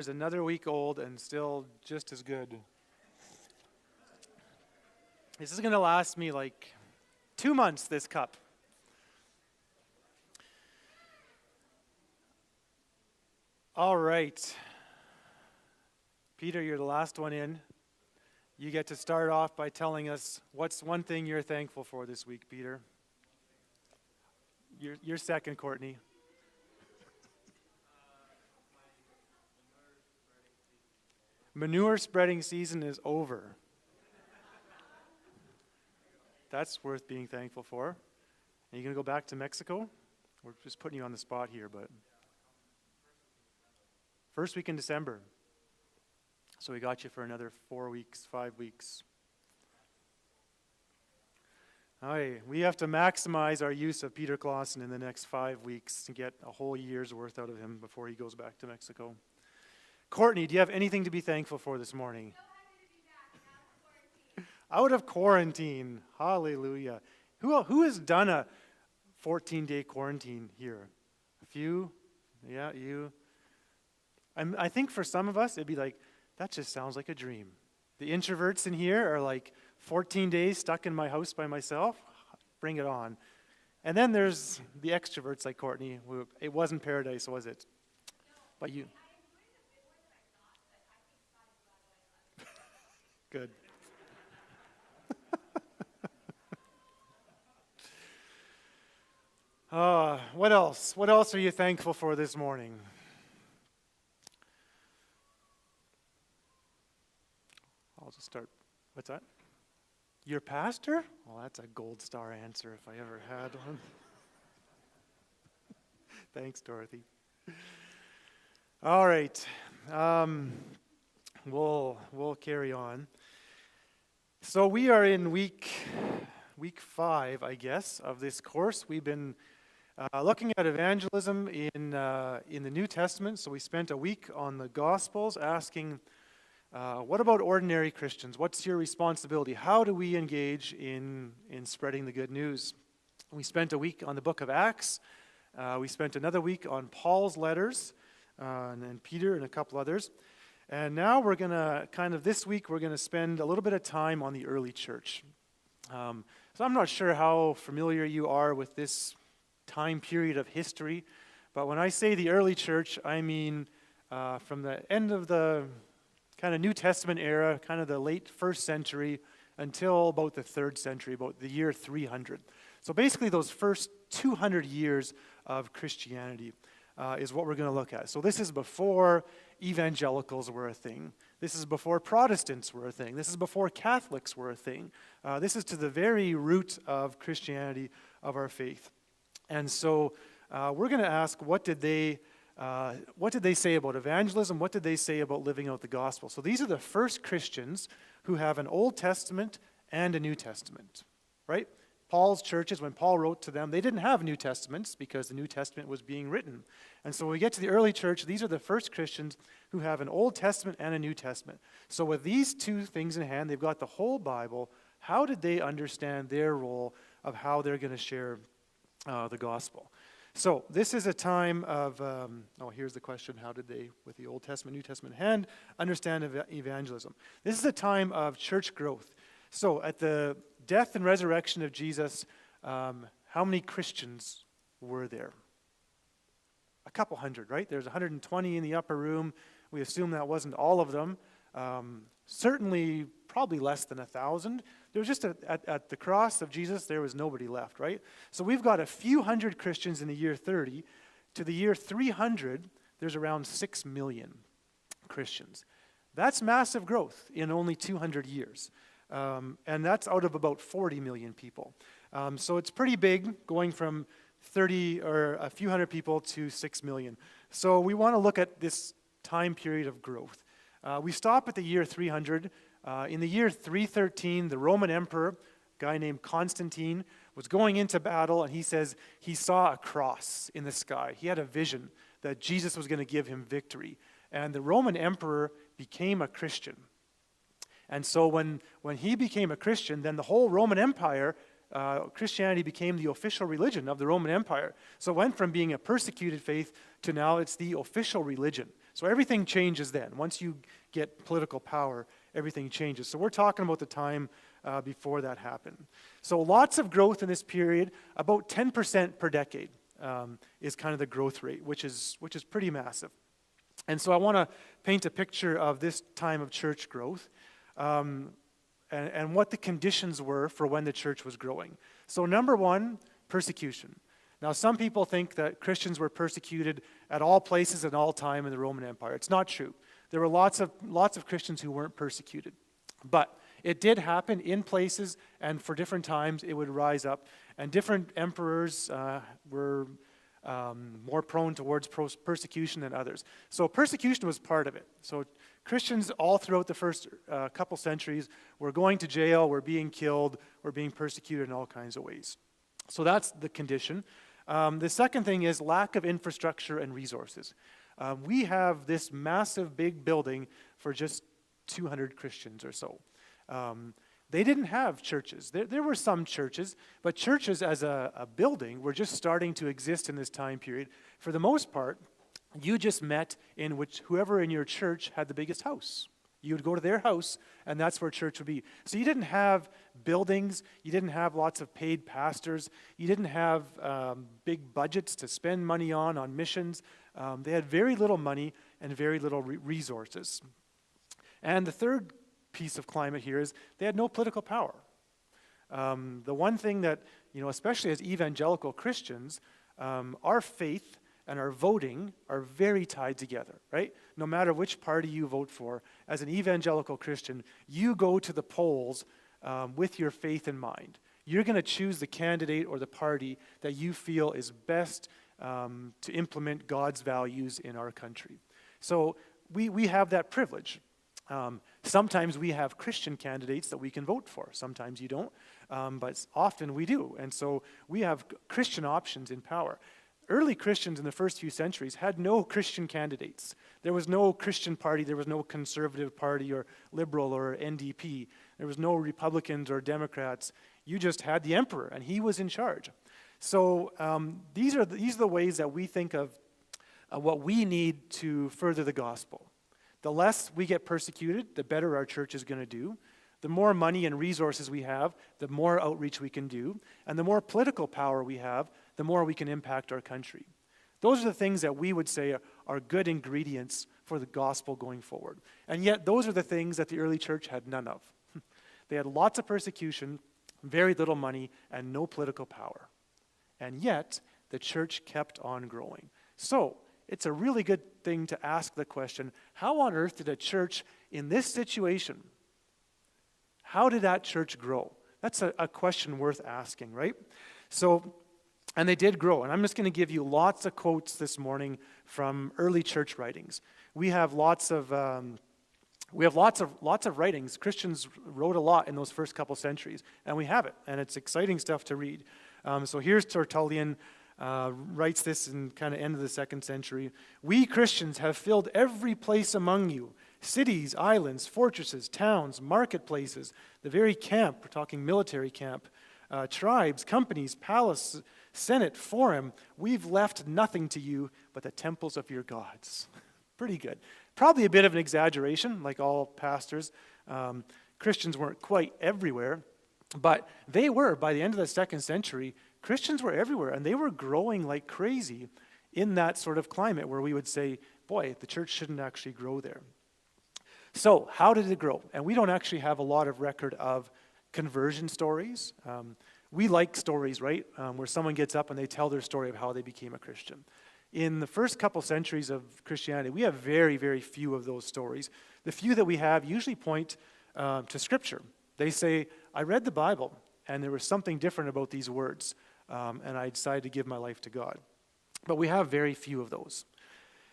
is another week old and still just as good. This is going to last me like 2 months, this cup. All right. Peter, you're the last one in. You get to start off by telling us what's one thing you're thankful for this week, Peter. You're second, Courtney. Manure spreading season is over. That's worth being thankful for. Are you going to go back to Mexico? We're just putting you on the spot here, but first week in December. So we got you for another 4 weeks, 5 weeks. All right, we have to maximize our use of Peter Clausen in the next 5 weeks to get a whole year's worth out of him before he goes back to Mexico. Courtney, do you have anything to be thankful for this morning? Out of quarantine. Hallelujah. Who has done a 14-day quarantine here? A few? Yeah, you. I think for some of us, it'd be like, that just sounds like a dream. The introverts in here are like 14 days stuck in my house by myself. Bring it on. And then there's the extroverts like Courtney. It wasn't paradise, was it? But you. Good. What else? What else are you thankful for this morning? I'll just start. What's that? Your pastor? Well, that's a gold star answer if I ever had one. Thanks, Dorothy. All right. We'll carry on. So we are in week 5, I guess, of this course. We've been looking at evangelism in the New Testament. So we spent a week on the Gospels asking, what about ordinary Christians? What's your responsibility? How do we engage in spreading the good news? We spent a week on the book of Acts. We spent another week on Paul's letters, and Peter and a couple others. And now we're going to this week, we're going to spend a little bit of time on the early church. So I'm not sure how familiar you are with this time period of history, but when I say the early church, I mean from the end of the kind of New Testament era, kind of the late 1st century until about the 3rd century, about the year 300. So basically those first 200 years of Christianity is what we're going to look at. So this is before evangelicals were a thing. This is before Protestants were a thing. This is before Catholics were a thing. This is to the very root of Christianity, of our faith. And so we're going to ask, what did they say about evangelism? What did they say about living out the gospel? So these are the first Christians who have an Old Testament and a New Testament, right? Paul's churches, when Paul wrote to them, they didn't have New Testaments because the New Testament was being written. And so when we get to the early church, these are the first Christians who have an Old Testament and a New Testament. So with these two things in hand, they've got the whole Bible. How did they understand their role of how they're going to share the gospel? So this is a time of, here's the question, how did they, with the Old Testament, New Testament in hand, understand evangelism? This is a time of church growth. So at the death and resurrection of Jesus, how many Christians were there? A couple hundred, right? There's 120 in the upper room. We assume that wasn't all of them. Certainly, probably less than 1,000. There was just at the cross of Jesus, there was nobody left, right? So we've got a few hundred Christians in the year 30. To the year 300, there's around 6 million Christians. That's massive growth in only 200 years. And that's out of about 40 million people. So it's pretty big, going from 30 or a few hundred people to 6 million. So we want to look at this time period of growth. We stop at the year 300. In the year 313, the Roman emperor, a guy named Constantine, was going into battle, and he says he saw a cross in the sky. He had a vision that Jesus was going to give him victory. And the Roman emperor became a Christian. And so when he became a Christian, then the whole Roman Empire, Christianity became the official religion of the Roman Empire. So it went from being a persecuted faith to now it's the official religion. So everything changes then. Once you get political power, everything changes. So we're talking about the time before that happened. So lots of growth in this period, about 10% per decade is kind of the growth rate, which is pretty massive. And so I want to paint a picture of this time of church growth and what the conditions were for when the church was growing. So number one, persecution. Now some people think that Christians were persecuted at all places at all time in the Roman Empire. It's not true. There were lots of Christians who weren't persecuted. But it did happen in places, and for different times it would rise up. And different emperors were more prone towards persecution than others. So persecution was part of it. So Christians all throughout the first couple centuries were going to jail, were being killed, were being persecuted in all kinds of ways. So that's the condition. The second thing is lack of infrastructure and resources. We have this massive big building for just 200 Christians or so. They didn't have churches. There were some churches, but churches as a building were just starting to exist in this time period. For the most part, you just met in which whoever in your church had the biggest house. You would go to their house, and that's where church would be. So you didn't have buildings. You didn't have lots of paid pastors. You didn't have big budgets to spend money on missions. They had very little money and very little resources. And the third piece of climate here is they had no political power. The one thing that, especially as evangelical Christians, our faith and our voting are very tied together, right? No matter which party you vote for, as an evangelical Christian, you go to the polls with your faith in mind. You're going to choose the candidate or the party that you feel is best to implement God's values in our country. So we have that privilege. Sometimes we have Christian candidates that we can vote for. Sometimes you don't, but often we do. And so we have Christian options in power. Early Christians in the first few centuries had no Christian candidates. There was no Christian party. There was no conservative party or liberal or NDP. There was no Republicans or Democrats. You just had the emperor, and he was in charge. So these are the ways that we think of what we need to further the gospel. The less we get persecuted, the better our church is going to do. The more money and resources we have, the more outreach we can do. And the more political power we have, the more we can impact our country. Those are the things that we would say are good ingredients for the gospel going forward. And yet, those are the things that the early church had none of. They had lots of persecution, very little money, and no political power. And yet, the church kept on growing. So, it's a really good thing to ask the question, how on earth did a church in this situation, how did that church grow? That's a question worth asking, right? So, and they did grow. And I'm just going to give you lots of quotes this morning from early church writings. We have lots of writings. Christians wrote a lot in those first couple centuries, and we have it. And it's exciting stuff to read. So here's Tertullian. Writes this in kind of end of the 2nd century. We Christians have filled every place among you, cities, islands, fortresses, towns, marketplaces, the very camp, we're talking military camp, tribes, companies, palace, senate, forum. We've left nothing to you but the temples of your gods. Pretty good. Probably a bit of an exaggeration, like all pastors. Christians weren't quite everywhere, but they were, by the end of the 2nd century, Christians were everywhere, and they were growing like crazy in that sort of climate where we would say, boy, the church shouldn't actually grow there. So how did it grow? And we don't actually have a lot of record of conversion stories. We like stories, right, where someone gets up and they tell their story of how they became a Christian. In the first couple centuries of Christianity, we have very, very few of those stories. The few that we have usually point to Scripture. They say, I read the Bible, and there was something different about these words. And I decided to give my life to God. But we have very few of those.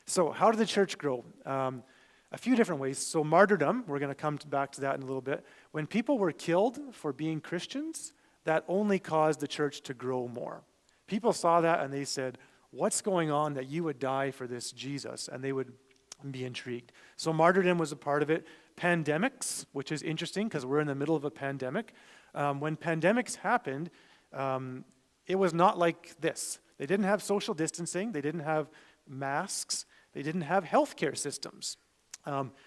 So how did the church grow? A few different ways. So martyrdom, we're going to come back to that in a little bit. When people were killed for being Christians, that only caused the church to grow more. People saw that and they said, what's going on that you would die for this Jesus? And they would be intrigued. So martyrdom was a part of it. Pandemics, which is interesting because we're in the middle of a pandemic. When pandemics happened, it was not like this. They didn't have social distancing. They didn't have masks. They didn't have healthcare systems.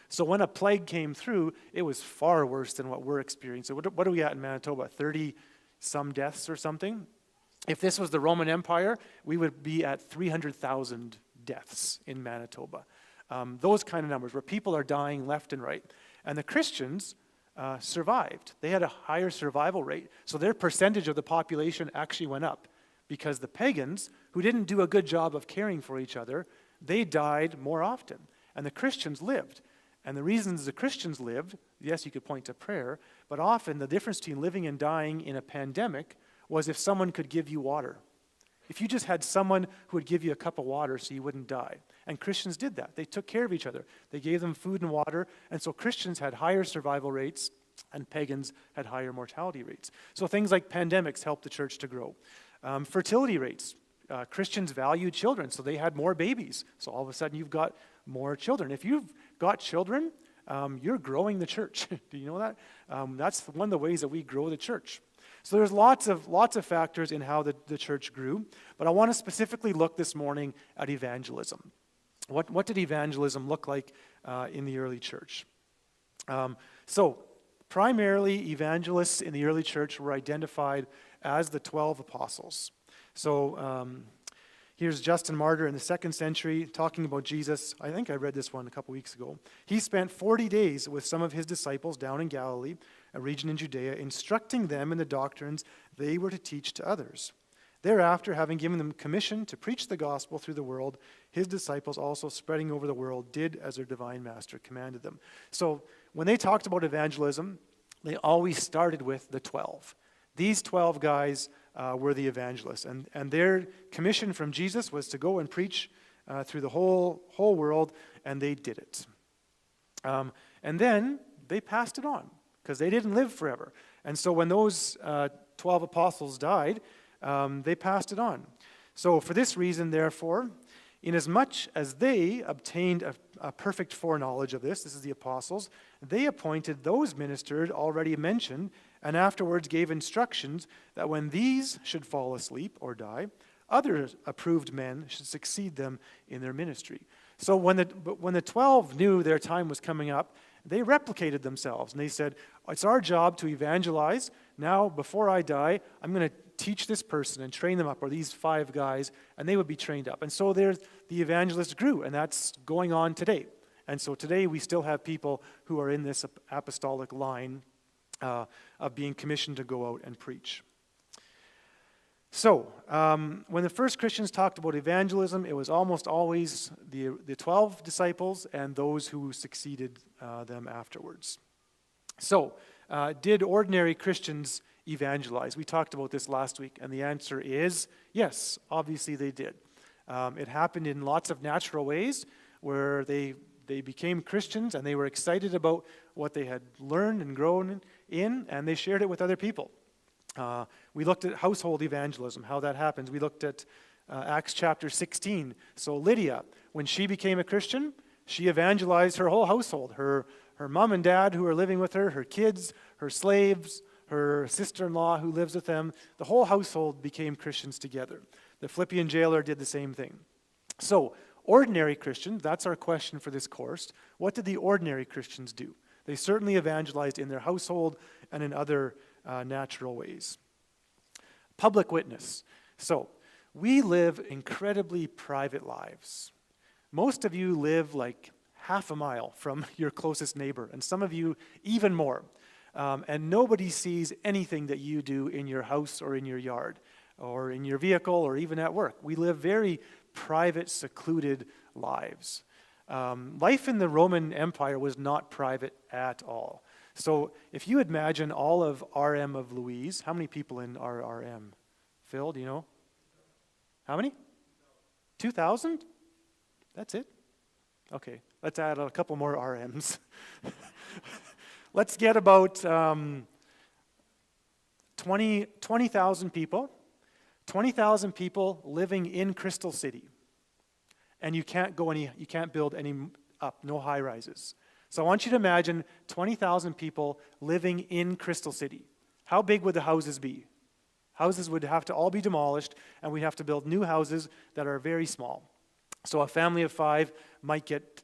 So when a plague came through, it was far worse than what we're experiencing. What are we at in Manitoba? 30-some deaths or something? If this was the Roman Empire, we would be at 300,000 deaths in Manitoba. Those kind of numbers where people are dying left and right. And the Christians survived. They had a higher survival rate. So their percentage of the population actually went up because the pagans, who didn't do a good job of caring for each other, they died more often. And the Christians lived. And the reasons the Christians lived, yes, you could point to prayer, but often the difference between living and dying in a pandemic was if someone could give you water. If you just had someone who would give you a cup of water so you wouldn't die. And Christians did that. They took care of each other. They gave them food and water. And so Christians had higher survival rates and pagans had higher mortality rates. So things like pandemics helped the church to grow. Fertility rates. Christians valued children, so they had more babies. So all of a sudden you've got more children. If you've got children, you're growing the church. Do you know that? That's one of the ways that we grow the church. So there's lots of factors in how the church grew, but I want to specifically look this morning at evangelism. What did evangelism look like in the early church? So primarily evangelists in the early church were identified as the 12 apostles. So here's Justin Martyr in the 2nd century talking about Jesus. I think I read this one a couple weeks ago. He spent 40 days with some of his disciples down in Galilee, a region in Judea, instructing them in the doctrines they were to teach to others. Thereafter, having given them commission to preach the gospel through the world, his disciples also spreading over the world did as their divine master commanded them. So when they talked about evangelism, they always started with the 12. These 12 guys were the evangelists, and their commission from Jesus was to go and preach through the whole world, and they did it. And then they passed it on, because they didn't live forever. And so when those 12 apostles died, they passed it on. So for this reason, therefore, inasmuch as they obtained a perfect foreknowledge of this is the apostles, they appointed those ministers already mentioned, and afterwards gave instructions that when these should fall asleep or die, other approved men should succeed them in their ministry. So when the 12 knew their time was coming up, they replicated themselves, and they said, it's our job to evangelize. Now, before I die, I'm going to teach this person and train them up, or these 5 guys, and they would be trained up. And so the evangelists grew, and that's going on today. And so today we still have people who are in this apostolic line of being commissioned to go out and preach. So, when the first Christians talked about evangelism, it was almost always the 12 disciples and those who succeeded them afterwards. So, did ordinary Christians evangelize? We talked about this last week, and the answer is yes, obviously they did. It happened in lots of natural ways where they became Christians and they were excited about what they had learned and grown in, and they shared it with other people. We looked at household evangelism, how that happens. We looked at Acts chapter 16. So Lydia, when she became a Christian, she evangelized her whole household, her mom and dad who are living with her kids, her slaves, her sister-in-law who lives with them. The whole household became Christians together. The Philippian jailer did the same thing. So ordinary Christians, that's our question for this course. What did the ordinary Christians do? They certainly evangelized in their household and in other natural ways. Public witness. So, we live incredibly private lives. Most of you live like half a mile from your closest neighbor, and some of you even more. And nobody sees anything that you do in your house or in your yard or in your vehicle or even at work. We live very private, secluded lives. Life in the Roman Empire was not private at all. So if you imagine all of RM of Louise, how many people in our RM? Phil, do you know? How many? 2,000? That's it? Okay, let's add a couple more RMs. Let's get about 20,000 people. 20,000 people living in Crystal City. And you can't build any up, no high rises. So I want you to imagine 20,000 people living in Crystal City. How big would the houses be? Houses would have to all be demolished, and we'd have to build new houses that are very small. So a family of 5 might get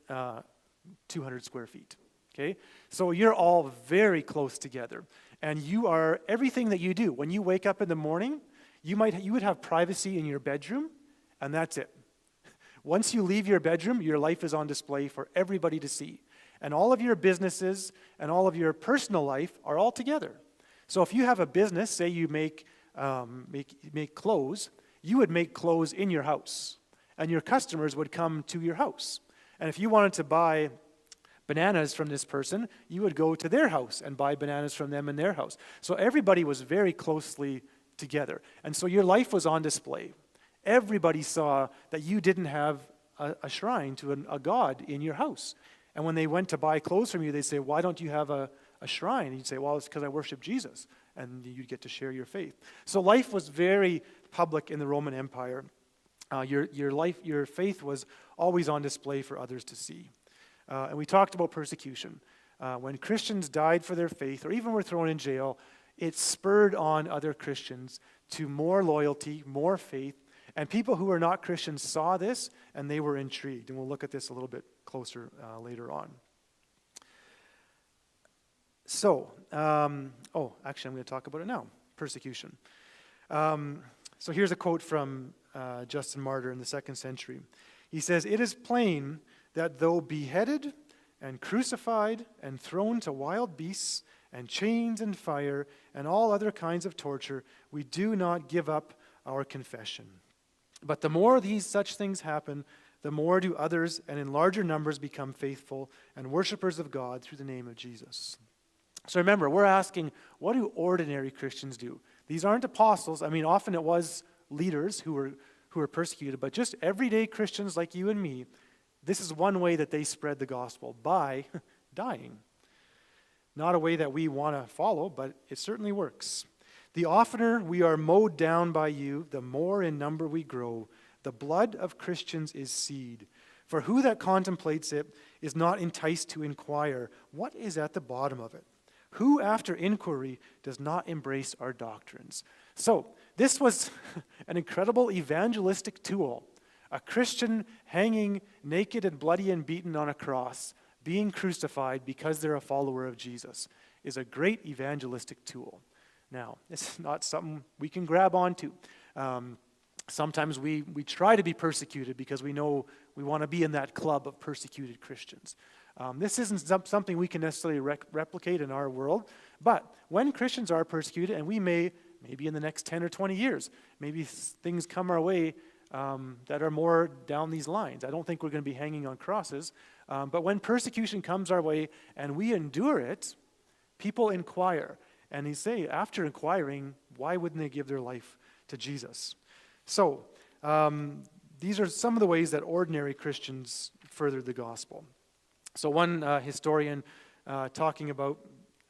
200 square feet. Okay? So you're all very close together. And you are, everything that you do, when you wake up in the morning, you would have privacy in your bedroom, and that's it. Once you leave your bedroom, your life is on display for everybody to see. And all of your businesses and all of your personal life are all together. So if you have a business, say you make clothes, you would make clothes in your house. And your customers would come to your house. And if you wanted to buy bananas from this person, you would go to their house and buy bananas from them in their house. So everybody was very closely together. And so your life was on display. Everybody saw that you didn't have a shrine to a god in your house. And when they went to buy clothes from you, they'd say, why don't you have a shrine? And you'd say, well, it's because I worship Jesus. And you'd get to share your faith. So life was very public in the Roman Empire. Your faith was always on display for others to see. And we talked about persecution. When Christians died for their faith, or even were thrown in jail, it spurred on other Christians to more loyalty, more faith. And people who were not Christians saw this, and they were intrigued. And we'll look at this a little bit closer later on. So, actually, I'm going to talk about it now. Persecution. So here's a quote from Justin Martyr in the 2nd century. He says, "It is plain that though beheaded and crucified and thrown to wild beasts and chains and fire and all other kinds of torture, we do not give up our confession. But the more such things happen, the more do others and in larger numbers become faithful and worshipers of God through the name of Jesus." So remember, we're asking, what do ordinary Christians do? These aren't apostles. I mean, often it was leaders who were persecuted, but just everyday Christians like you and me, this is one way that they spread the gospel, by dying. Not a way that we want to follow, but it certainly works. "The oftener we are mowed down by you, the more in number we grow. The blood of Christians is seed. For who that contemplates it is not enticed to inquire, what is at the bottom of it? Who after inquiry does not embrace our doctrines?" So this was an incredible evangelistic tool. A Christian hanging naked and bloody and beaten on a cross, being crucified because they're a follower of Jesus, is a great evangelistic tool. Now, it's not something we can grab onto. Sometimes we try to be persecuted because we know we want to be in that club of persecuted Christians. This isn't something we can necessarily replicate in our world, but when Christians are persecuted, and we maybe in the next 10 or 20 years, maybe things come our way that are more down these lines. I don't think we're going to be hanging on crosses, but when persecution comes our way and we endure it, people inquire. And they say, after inquiring, why wouldn't they give their life to Jesus? So, these are some of the ways that ordinary Christians furthered the gospel. So one historian talking about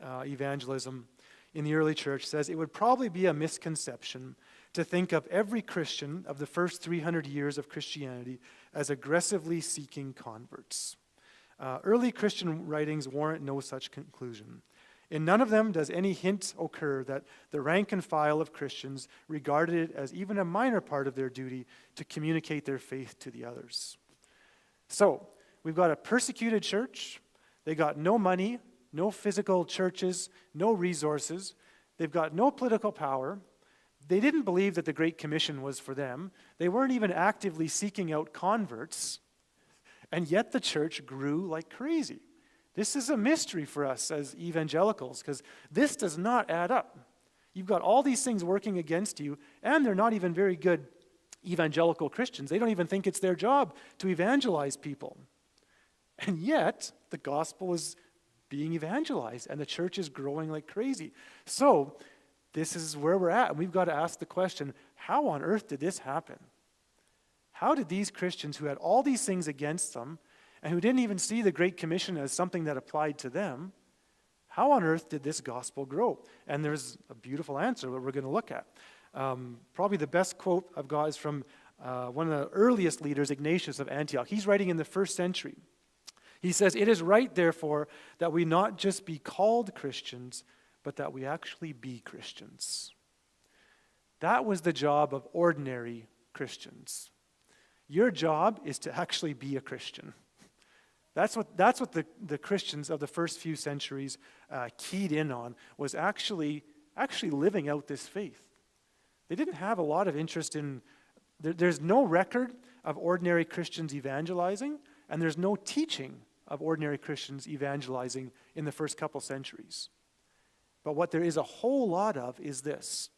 evangelism in the early church says, "It would probably be a misconception to think of every Christian of the first 300 years of Christianity as aggressively seeking converts. Early Christian writings warrant no such conclusion. In none of them does any hint occur that the rank and file of Christians regarded it as even a minor part of their duty to communicate their faith to the others." So, we've got a persecuted church. They got no money, no physical churches, no resources. They've got no political power. They didn't believe that the Great Commission was for them. They weren't even actively seeking out converts. And yet the church grew like crazy. This is a mystery for us as evangelicals, because this does not add up. You've got all these things working against you, and they're not even very good evangelical Christians. They don't even think it's their job to evangelize people. And yet, the gospel is being evangelized, and the church is growing like crazy. So, this is where we're at, and we've got to ask the question, how on earth did this happen? How did these Christians who had all these things against them, and who didn't even see the Great Commission as something that applied to them, how on earth did this gospel grow? And there's a beautiful answer that we're going to look at. Probably the best quote I've got is from one of the earliest leaders, Ignatius of Antioch. He's writing in the 1st century. He says, "It is right, therefore, that we not just be called Christians, but that we actually be Christians." That was the job of ordinary Christians. Your job is to actually be a Christian. That's what the Christians of the first few centuries keyed in on, was actually living out this faith. They didn't have a lot of interest in, there's no record of ordinary Christians evangelizing, and there's no teaching of ordinary Christians evangelizing in the first couple centuries. But what there is a whole lot of is this: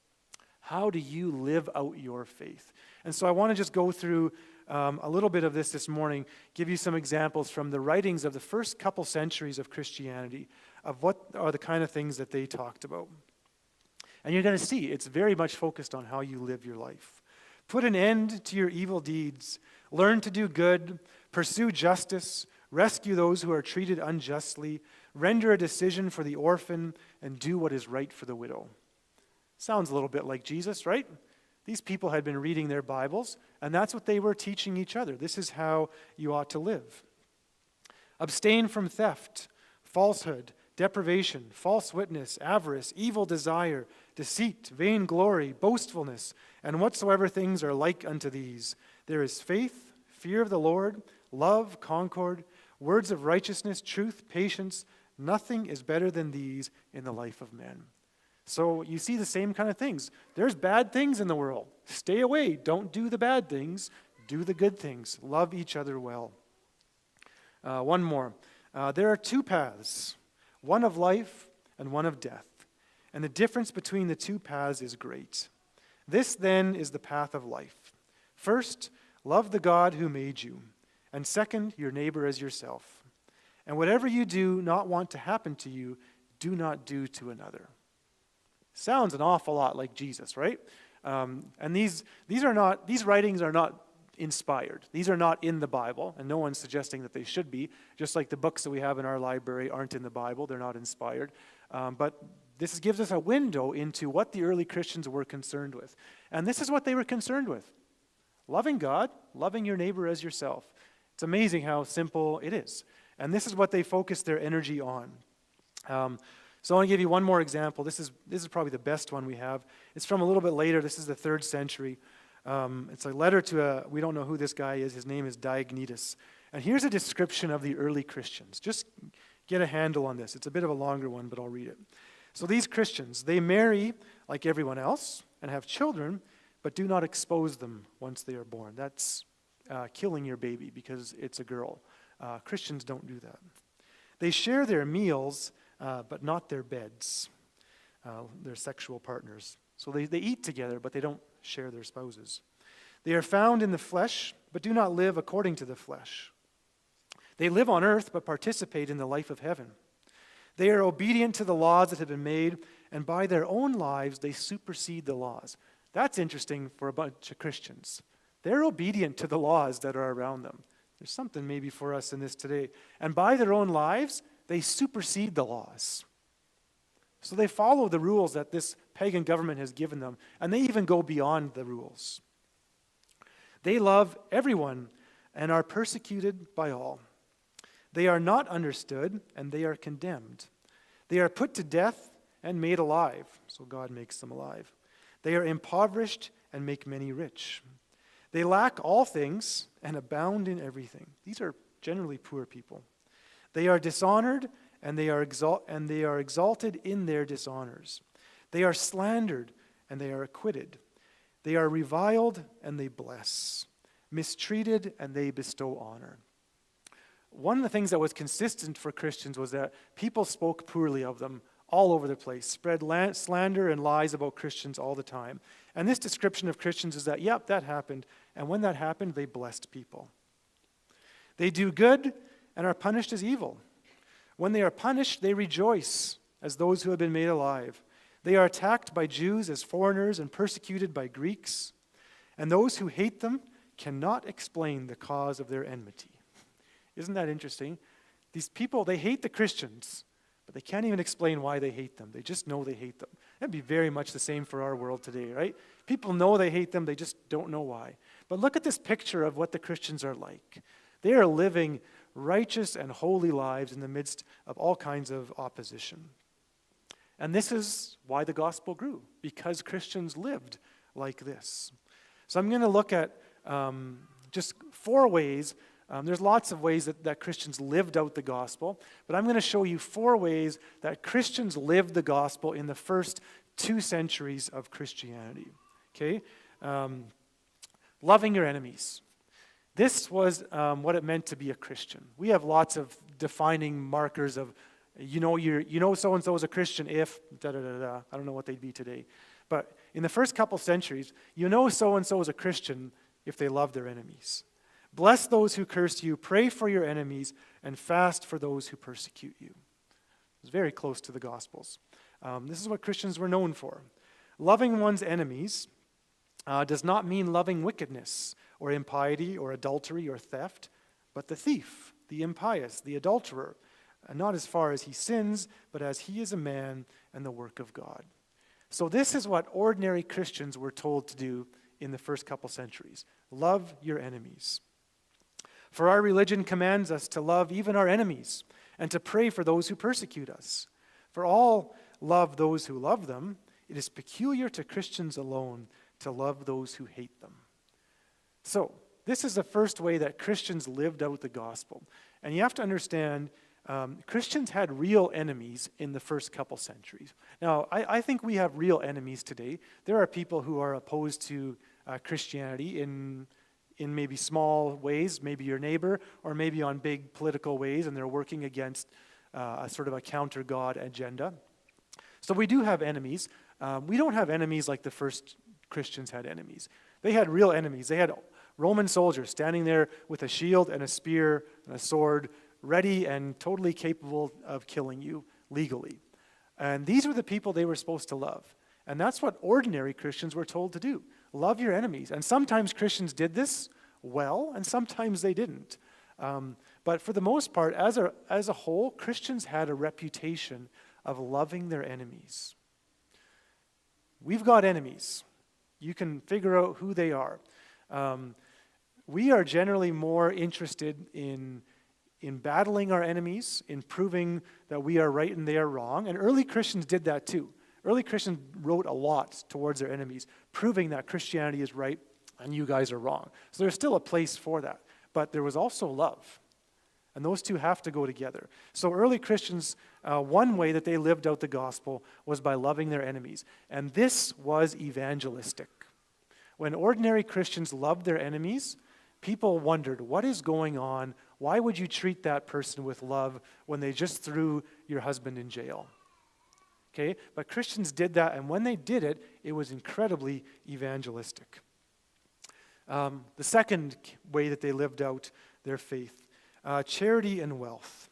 how do you live out your faith? And so I want to just go through a little bit of this morning, give you some examples from the writings of the first couple centuries of Christianity of what are the kind of things that they talked about. And you're going to see it's very much focused on how you live your life. Put an end to your evil deeds. Learn to do good. Pursue justice. Rescue those who are treated unjustly. Render a decision for the orphan, and do what is right for the widow. Sounds a little bit like Jesus, right? These people had been reading their Bibles, and that's what they were teaching each other. This is how you ought to live. Abstain from theft, falsehood, deprivation, false witness, avarice, evil desire, deceit, vainglory, boastfulness, and whatsoever things are like unto these. There is faith, fear of the Lord, love, concord, words of righteousness, truth, patience. Nothing is better than these in the life of men. So you see the same kind of things. There's bad things in the world. Stay away. Don't do the bad things. Do the good things. Love each other well. One more. There are two paths, one of life and one of death. And the difference between the two paths is great. This then is the path of life. First, love the God who made you. And second, your neighbor as yourself. And whatever you do not want to happen to you, do not do to another. Sounds an awful lot like Jesus, right? And these writings are not inspired. These are not in the Bible, and no one's suggesting that they should be. Just like the books that we have in our library aren't in the Bible, they're not inspired. But this gives us a window into what the early Christians were concerned with. And this is what they were concerned with: loving God, loving your neighbor as yourself. It's amazing how simple it is. And this is what they focused their energy on. So I want to give you one more example. This is probably the best one we have. It's from a little bit later. This is the 3rd century. It's a letter to we don't know who this guy is. His name is Diognetus. And here's a description of the early Christians. Just get a handle on this. It's a bit of a longer one, but I'll read it. So these Christians, they marry like everyone else and have children, but do not expose them once they are born. That's killing your baby because it's a girl. Christians don't do that. They share their meals, but not their beds, their sexual partners. So they eat together, but they don't share their spouses. They are found in the flesh, but do not live according to the flesh. They live on earth, but participate in the life of heaven. They are obedient to the laws that have been made, and by their own lives they supersede the laws. That's interesting for a bunch of Christians. They're obedient to the laws that are around them. There's something maybe for us in this today. And by their own lives, they supersede the laws. So they follow the rules that this pagan government has given them, and they even go beyond the rules. They love everyone and are persecuted by all. They are not understood, and they are condemned. They are put to death and made alive, so God makes them alive. They are impoverished and make many rich. They lack all things and abound in everything. These are generally poor people. They are dishonored, and they are exalted in their dishonors. They are slandered, and they are acquitted. They are reviled, and they bless. Mistreated, and they bestow honor. One of the things that was consistent for Christians was that people spoke poorly of them all over the place, spread slander and lies about Christians all the time. And this description of Christians is that, yep, that happened. And when that happened, they blessed people. They do good and are punished as evil. When they are punished, they rejoice as those who have been made alive. They are attacked by Jews as foreigners and persecuted by Greeks. And those who hate them cannot explain the cause of their enmity. Isn't that interesting? These people, they hate the Christians, but they can't even explain why they hate them. They just know they hate them. That'd be very much the same for our world today, right? People know they hate them, they just don't know why. But look at this picture of what the Christians are like. They are living righteous and holy lives in the midst of all kinds of opposition. And this is why the gospel grew, because Christians lived like this. So I'm going to look at just 4 ways. There's lots of ways that Christians lived out the gospel, but I'm going to show you 4 ways that Christians lived the gospel in the first 2 centuries of Christianity. Okay? Loving your enemies. This was what it meant to be a Christian. We have lots of defining markers of, so-and-so is a Christian if, da-da-da-da. I don't know what they'd be today. But in the first couple centuries, so-and-so is a Christian if they love their enemies. Bless those who curse you, pray for your enemies, and fast for those who persecute you. It's very close to the Gospels. This is what Christians were known for. Loving one's enemies does not mean loving wickedness or impiety or adultery or theft, but the thief, the impious, the adulterer, and not as far as he sins, but as he is a man and the work of God. So this is what ordinary Christians were told to do in the first couple centuries. Love your enemies. For our religion commands us to love even our enemies and to pray for those who persecute us. For all love those who love them. It is peculiar to Christians alone to love those who hate them. So, this is the first way that Christians lived out the gospel. And you have to understand, Christians had real enemies in the first couple centuries. Now, I think we have real enemies today. There are people who are opposed to Christianity in maybe small ways, maybe your neighbor, or maybe on big political ways, and they're working against a sort of a counter-God agenda. So we do have enemies. We don't have enemies like the first Christians had enemies. They had real enemies. They had Roman soldiers standing there with a shield and a spear and a sword, ready and totally capable of killing you legally. And these were the people they were supposed to love. And that's what ordinary Christians were told to do. Love your enemies. And sometimes Christians did this well, and sometimes they didn't. But for the most part, as a whole, Christians had a reputation of loving their enemies. We've got enemies. You can figure out who they are. We are generally more interested in battling our enemies, in proving that we are right and they are wrong. And early Christians did that too. Early Christians wrote a lot towards their enemies, proving that Christianity is right and you guys are wrong. So there's still a place for that. But there was also love. And those two have to go together. So early Christians, one way that they lived out the gospel was by loving their enemies. And this was evangelistic. When ordinary Christians loved their enemies, people wondered, what is going on? Why would you treat that person with love when they just threw your husband in jail? Okay, but Christians did that, and when they did it, it was incredibly evangelistic. The second way that they lived out their faith, charity and wealth.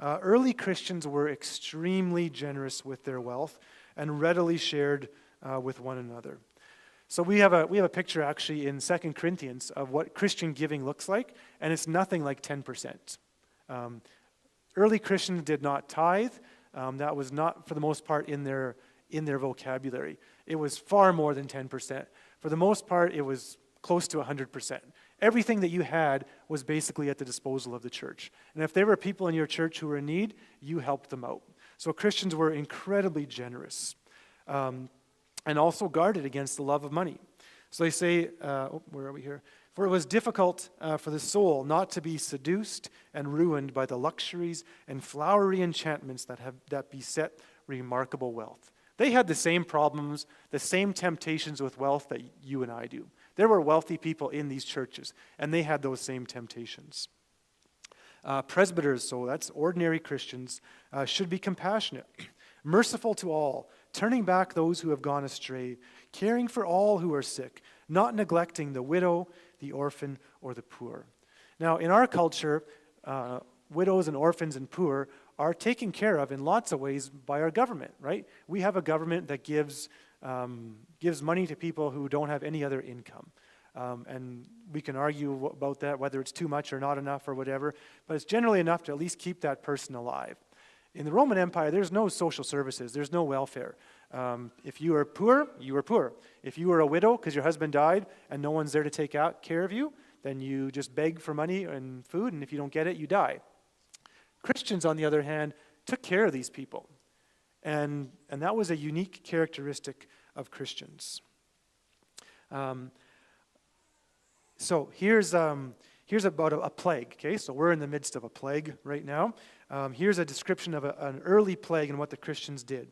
Early Christians were extremely generous with their wealth and readily shared with one another. So we have a picture actually in 2 Corinthians of what Christian giving looks like, and it's nothing like 10%. Early Christians did not tithe. That was not, for the most part, in their vocabulary. It was far more than 10%. For the most part, it was close to 100%. Everything that you had was basically at the disposal of the church. And if there were people in your church who were in need, you helped them out. So Christians were incredibly generous. And also guarded against the love of money. So they say, where are we here? For it was difficult for the soul not to be seduced and ruined by the luxuries and flowery enchantments that beset remarkable wealth. They had the same problems, the same temptations with wealth that you and I do. There were wealthy people in these churches, and they had those same temptations. Presbyters, so that's ordinary Christians, should be compassionate, merciful to all, turning back those who have gone astray, caring for all who are sick, not neglecting the widow, the orphan, or the poor. Now, in our culture, widows and orphans and poor are taken care of in lots of ways by our government, right? We have a government that gives money to people who don't have any other income. And we can argue about that, whether it's too much or not enough or whatever, but it's generally enough to at least keep that person alive. In the Roman Empire, there's no social services. There's no welfare. If you were poor, you were poor. If you were a widow because your husband died and no one's there to take care of you, then you just beg for money and food, and if you don't get it, you die. Christians, on the other hand, took care of these people. And that was a unique characteristic of Christians. So here's about a plague, okay? So we're in the midst of a plague right now. Here's a description of an early plague and what the Christians did.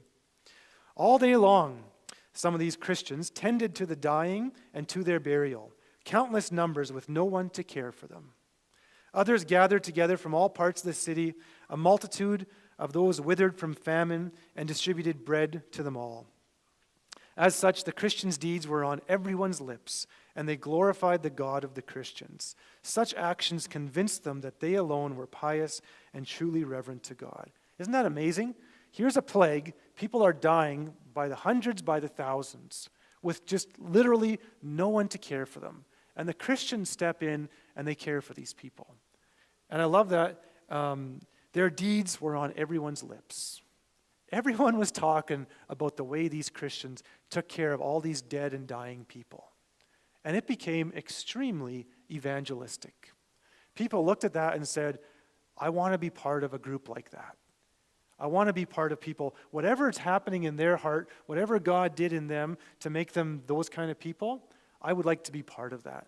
All day long, some of these Christians tended to the dying and to their burial, countless numbers with no one to care for them. Others gathered together from all parts of the city, a multitude of those withered from famine, and distributed bread to them all. As such, the Christians' deeds were on everyone's lips, and they glorified the God of the Christians. Such actions convinced them that they alone were pious and truly reverent to God. Isn't that amazing? Here's a plague. People are dying by the hundreds, by the thousands, with just literally no one to care for them. And the Christians step in and they care for these people. And I love that their deeds were on everyone's lips. Everyone was talking about the way these Christians took care of all these dead and dying people. And it became extremely evangelistic. People looked at that and said, I want to be part of a group like that. I want to be part of people. Whatever is happening in their heart, whatever God did in them to make them those kind of people, I would like to be part of that.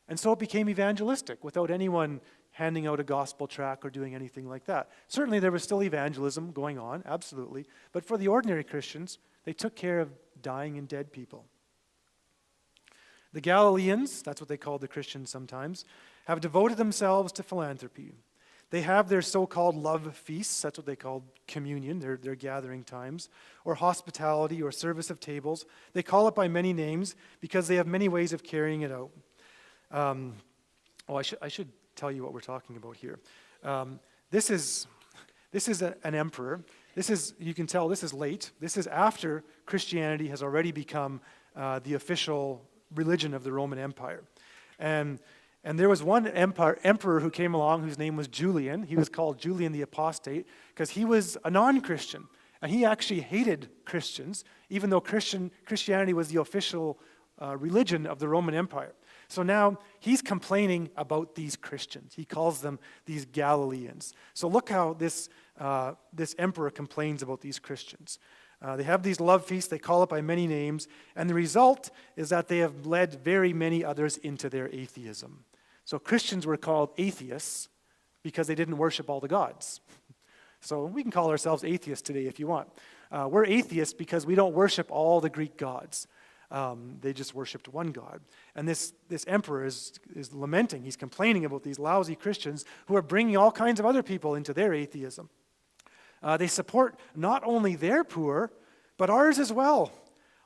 And so it became evangelistic without anyone handing out a gospel tract or doing anything like that. Certainly there was still evangelism going on, absolutely. But for the ordinary Christians, they took care of dying and dead people. The Galileans, that's what they called the Christians sometimes, have devoted themselves to philanthropy. They have their so-called love feasts, that's what they called communion, their gathering times, or hospitality or service of tables. They call it by many names because they have many ways of carrying it out. I should tell you what we're talking about here. This is an emperor. You can tell this is late. This is after Christianity has already become the official religion of the Roman Empire. And there was one emperor who came along whose name was Julian. He was called Julian the Apostate because he was a non-Christian. And he actually hated Christians, even though Christianity was the official religion of the Roman Empire. So now he's complaining about these Christians. He calls them these Galileans. So look how this emperor complains about these Christians. They have these love feasts, they call it by many names, and the result is that they have led very many others into their atheism. So Christians were called atheists because they didn't worship all the gods. So we can call ourselves atheists today if you want. We're atheists because we don't worship all the Greek gods. They just worshipped one God. And this emperor is lamenting, he's complaining about these lousy Christians who are bringing all kinds of other people into their atheism. They support not only their poor, but ours as well.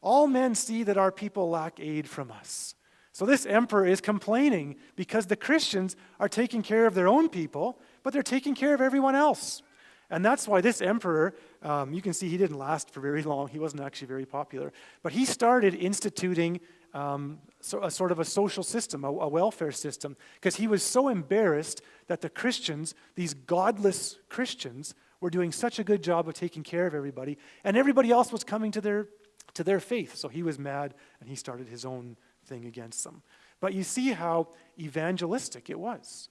All men see that our people lack aid from us. So this emperor is complaining because the Christians are taking care of their own people, but they're taking care of everyone else. And that's why this emperor, you can see he didn't last for very long. He wasn't actually very popular. But he started instituting a sort of a social system, a welfare system, because he was so embarrassed that the Christians, these godless Christians, were doing such a good job of taking care of everybody, and everybody else was coming to their faith. So he was mad, and he started his own thing against them. But you see how evangelistic it was,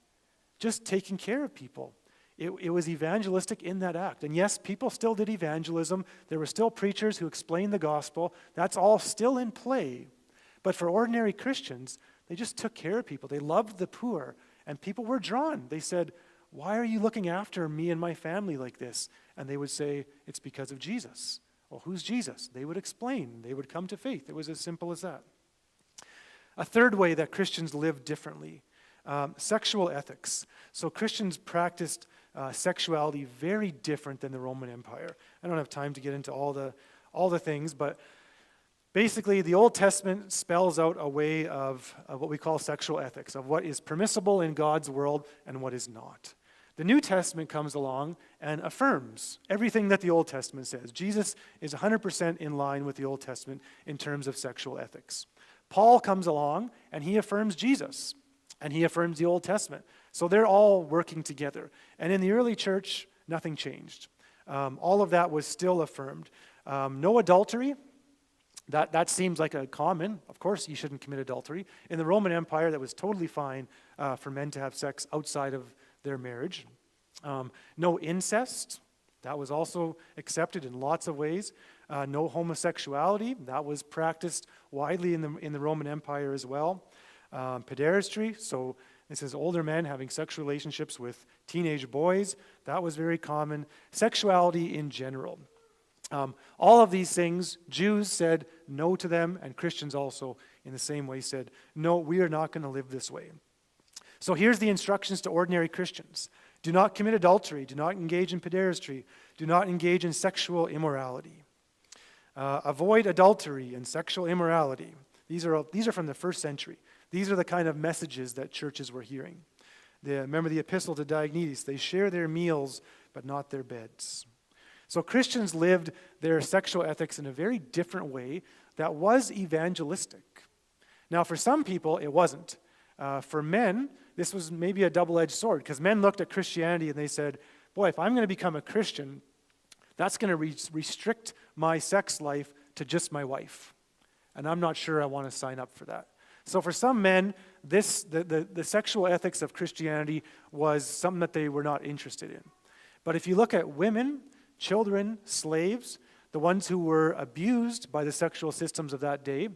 just taking care of people. It was evangelistic in that act. And yes, people still did evangelism. There were still preachers who explained the gospel. That's all still in play. But for ordinary Christians, they just took care of people. They loved the poor, and people were drawn. They said, why are you looking after me and my family like this? And they would say, it's because of Jesus. Well, who's Jesus? They would explain. They would come to faith. It was as simple as that. A third way that Christians lived differently, sexual ethics. So Christians practiced sexuality very different than the Roman Empire. I don't have time to get into all the things, but basically the Old Testament spells out a way of what we call sexual ethics, of what is permissible in God's world and what is not. The New Testament comes along and affirms everything that the Old Testament says. Jesus is 100% in line with the Old Testament in terms of sexual ethics. Paul comes along and he affirms Jesus, and he affirms the Old Testament. So they're all working together. And in the early church, nothing changed. All of that was still affirmed. No adultery. That seems like a common. Of course, you shouldn't commit adultery. In the Roman Empire, that was totally fine for men to have sex outside of their marriage. No incest. That was also accepted in lots of ways. No homosexuality. That was practiced widely in the Roman Empire as well. Pederastry, so this is older men having sexual relationships with teenage boys. That was very common. Sexuality in general. All of these things, Jews said no to them, and Christians also in the same way said, no, we are not going to live this way. So here's the instructions to ordinary Christians. Do not commit adultery. Do not engage in pederastry. Do not engage in sexual immorality. Avoid adultery and sexual immorality. These are from the first century. These are the kind of messages that churches were hearing. Remember the epistle to Diognetus. They share their meals, but not their beds. So Christians lived their sexual ethics in a very different way that was evangelistic. Now, for some people, it wasn't. For men, this was maybe a double-edged sword, because men looked at Christianity and they said, boy, if I'm going to become a Christian, that's going to restrict my sex life to just my wife. And I'm not sure I want to sign up for that. So for some men, the sexual ethics of Christianity was something that they were not interested in. But if you look at women, children, slaves, the ones who were abused by the sexual systems of that day,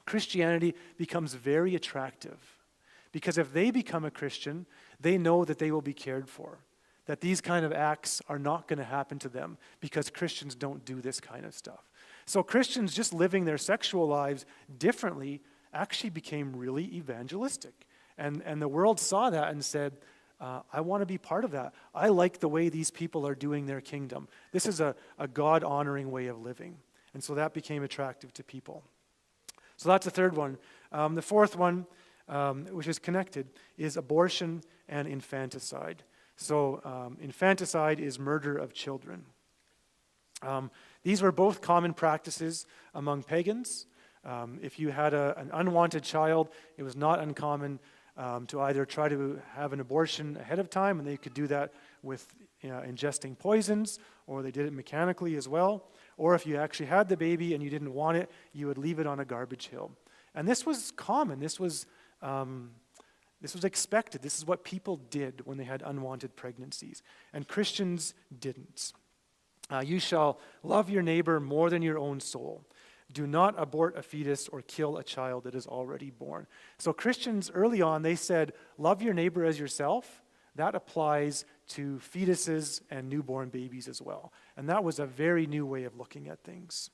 Christianity becomes very attractive. Because if they become a Christian, they know that they will be cared for, that these kind of acts are not going to happen to them because Christians don't do this kind of stuff. So Christians just living their sexual lives differently actually became really evangelistic. And the world saw that and said, I want to be part of that. I like the way these people are doing their kingdom. This is a God-honoring way of living. And so that became attractive to people. So that's the third one. The fourth one, which is connected, is abortion and infanticide. So infanticide is murder of children. These were both common practices among pagans. If you had an unwanted child, it was not uncommon to either try to have an abortion ahead of time, and they could do that with ingesting poisons, or they did it mechanically as well. Or if you actually had the baby and you didn't want it, you would leave it on a garbage hill. And this was common. This was expected. This is what people did when they had unwanted pregnancies. And Christians didn't. You shall love your neighbor more than your own soul. Do not abort a fetus or kill a child that is already born. So Christians early on, they said, love your neighbor as yourself. That applies to fetuses and newborn babies as well. And that was a very new way of looking at things.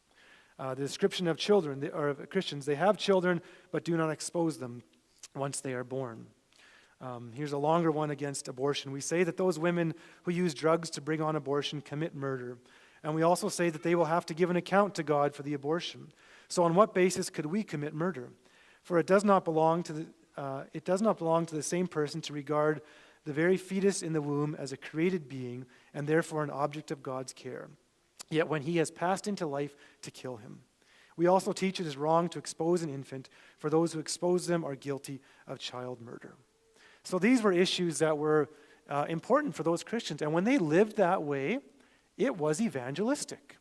The description of children, or of Christians, they have children, but do not expose them once they are born. Here's a longer one against abortion. We say that those women who use drugs to bring on abortion commit murder. And we also say that they will have to give an account to God for the abortion. So on what basis could we commit murder? For it does not belong to the same person to regard the very fetus in the womb as a created being and therefore an object of God's care. Yet when he has passed into life, to kill him. We also teach it is wrong to expose an infant, for those who expose them are guilty of child murder. So these were issues that were important for those Christians. And when they lived that way, it was evangelistic.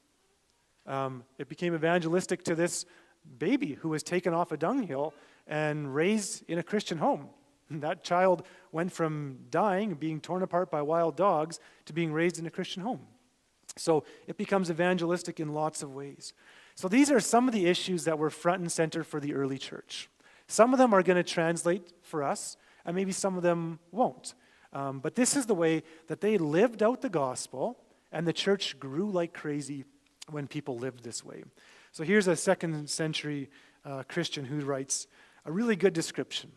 It became evangelistic to this baby who was taken off a dunghill and raised in a Christian home. And that child went from dying, being torn apart by wild dogs, to being raised in a Christian home. So it becomes evangelistic in lots of ways. So these are some of the issues that were front and center for the early church. Some of them are going to translate for us, and maybe some of them won't. But this is the way that they lived out the gospel, and the church grew like crazy when people lived this way. So here's a second century Christian who writes a really good description.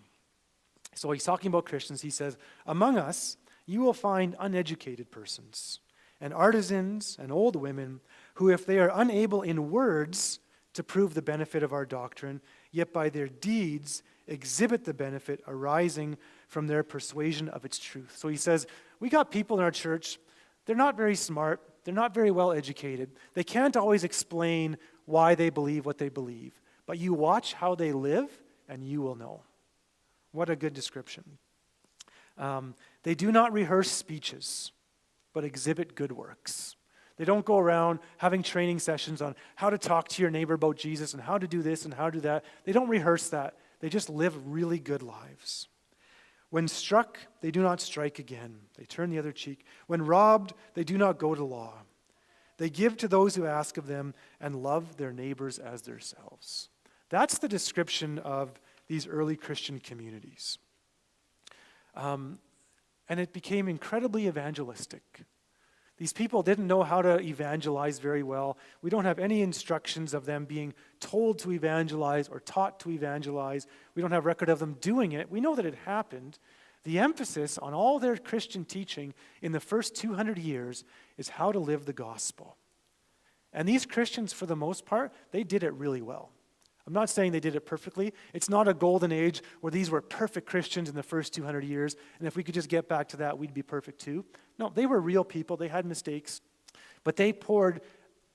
So he's talking about Christians. He says, among us, you will find uneducated persons and artisans and old women who, if they are unable in words to prove the benefit of our doctrine, yet by their deeds exhibit the benefit arising from their persuasion of its truth. So he says, we got people in our church, they're not very smart, they're not very well educated, they can't always explain why they believe what they believe, but you watch how they live and you will know. What a good description. They do not rehearse speeches, but exhibit good works. They don't go around having training sessions on how to talk to your neighbor about Jesus and how to do this and how to do that. They don't rehearse that. They just live really good lives. When struck, they do not strike again. They turn the other cheek. When robbed, they do not go to law. They give to those who ask of them and love their neighbors as themselves. That's the description of these early Christian communities. And it became incredibly evangelistic. These people didn't know how to evangelize very well. We don't have any instructions of them being told to evangelize or taught to evangelize. We don't have record of them doing it. We know that it happened. The emphasis on all their Christian teaching in the first 200 years is how to live the gospel. And these Christians, for the most part, they did it really well. I'm not saying they did it perfectly. It's not a golden age where these were perfect Christians in the first 200 years, and if we could just get back to that, we'd be perfect too. No, they were real people. They had mistakes, but they poured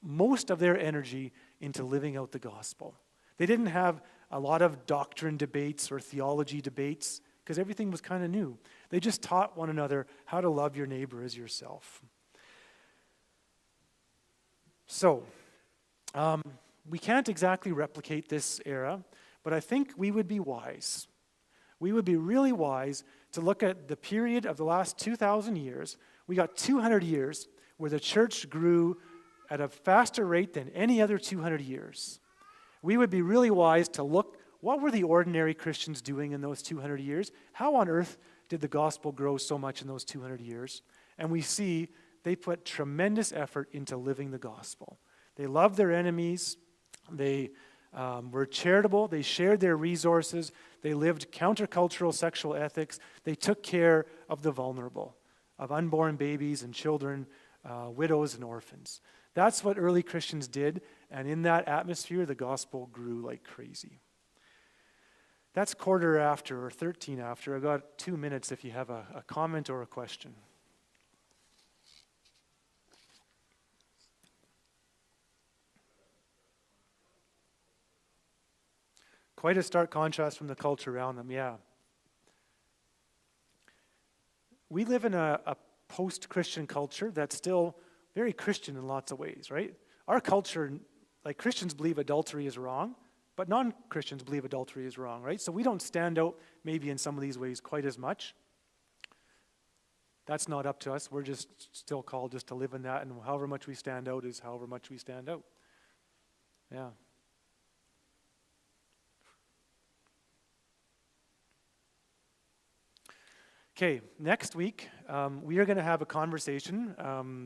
most of their energy into living out the gospel. They didn't have a lot of doctrine debates or theology debates because everything was kind of new. They just taught one another how to love your neighbor as yourself. So, we can't exactly replicate this era, but I think we would be wise. We would be really wise to look at the period of the last 2,000 years. We got 200 years where the church grew at a faster rate than any other 200 years. We would be really wise to look, what were the ordinary Christians doing in those 200 years? How on earth did the gospel grow so much in those 200 years? And we see they put tremendous effort into living the gospel. They loved their enemies. They were charitable. They shared their resources. They lived countercultural sexual ethics. They took care of the vulnerable, of unborn babies and children, widows and orphans. That's what early Christians did, and in that atmosphere, the gospel grew like crazy. That's quarter after or 13 after. I've got 2 minutes if you have a comment or a question. Quite a stark contrast from the culture around them, yeah. We live in a post-Christian culture that's still very Christian in lots of ways, right? Our culture, like Christians believe adultery is wrong, but non-Christians believe adultery is wrong, right? So we don't stand out maybe in some of these ways quite as much. That's not up to us. We're just still called just to live in that, and however much we stand out is however much we stand out. Yeah. Okay, next week we are going to have a conversation.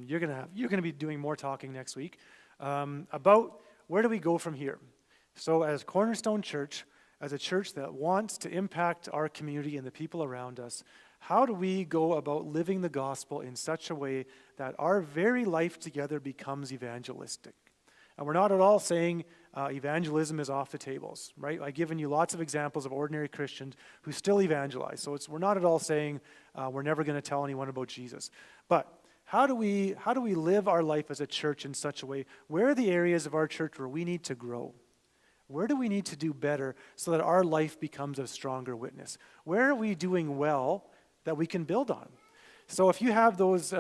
You're going to be doing more talking next week about where do we go from here. So, as Cornerstone Church, as a church that wants to impact our community and the people around us, how do we go about living the gospel in such a way that our very life together becomes evangelistic? And we're not at all saying evangelism is off the tables, right? I've given you lots of examples of ordinary Christians who still evangelize. So we're not at all saying we're never going to tell anyone about Jesus. But how do we live our life as a church in such a way? Where are the areas of our church where we need to grow? Where do we need to do better so that our life becomes a stronger witness? Where are we doing well that we can build on? So if you have those,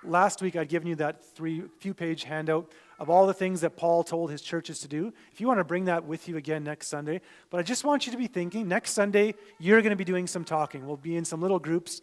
last week I'd given you that few-page handout of all the things that Paul told his churches to do. If you want to bring that with you again next Sunday. But I just want you to be thinking, next Sunday, you're going to be doing some talking. We'll be in some little groups.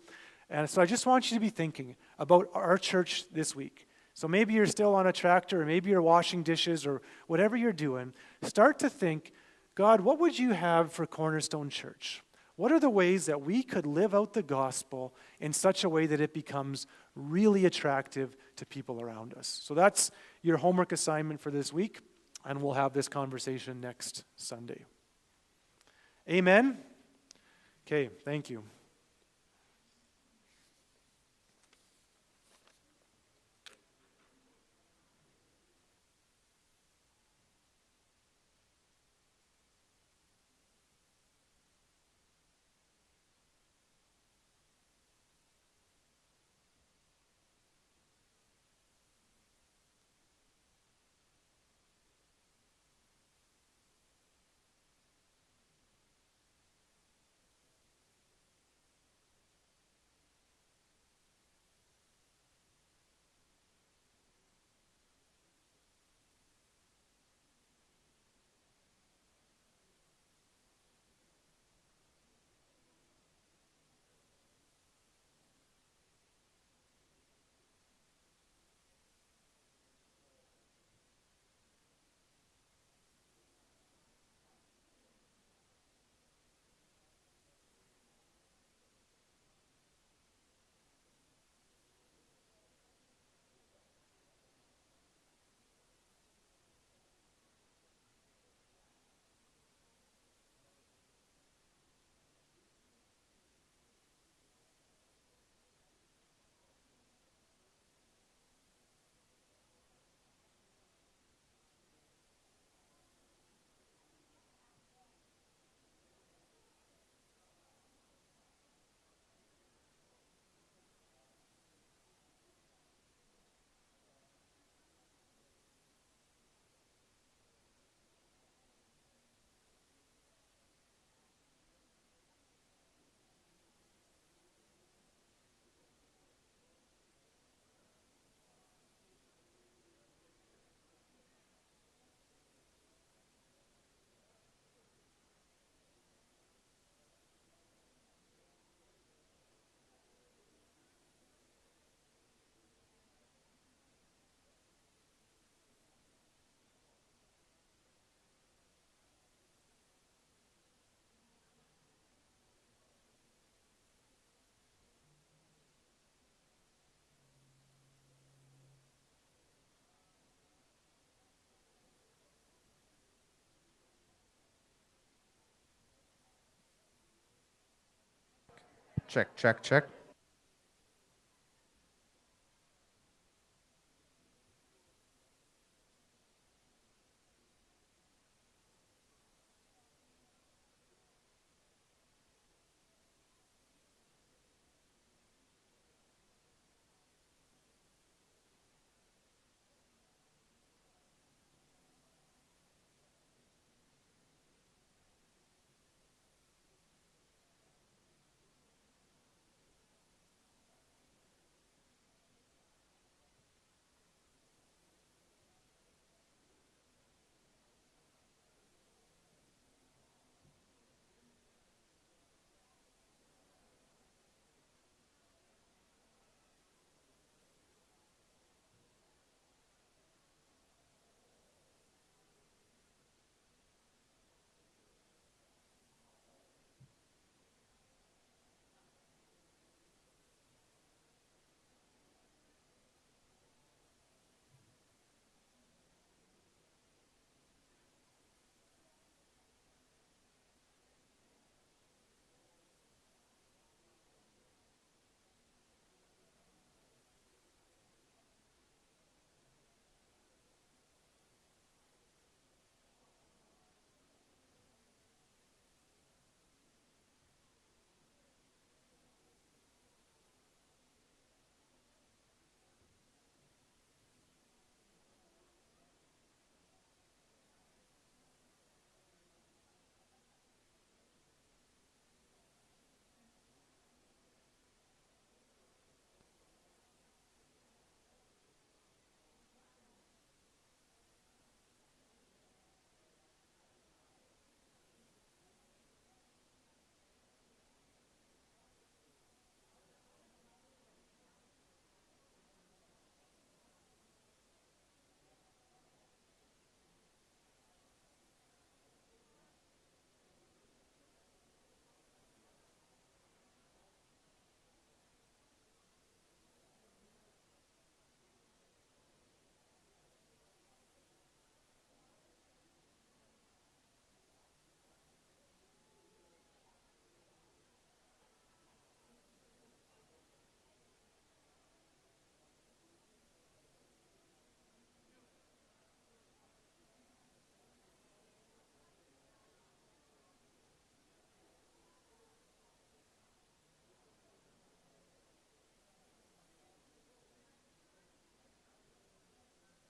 And so I just want you to be thinking about our church this week. So maybe you're still on a tractor, or maybe you're washing dishes, or whatever you're doing. Start to think, God, what would you have for Cornerstone Church? What are the ways that we could live out the gospel in such a way that it becomes really attractive to people around us? So that's your homework assignment for this week, and we'll have this conversation next Sunday. Amen? Okay, thank you. Check, check, check.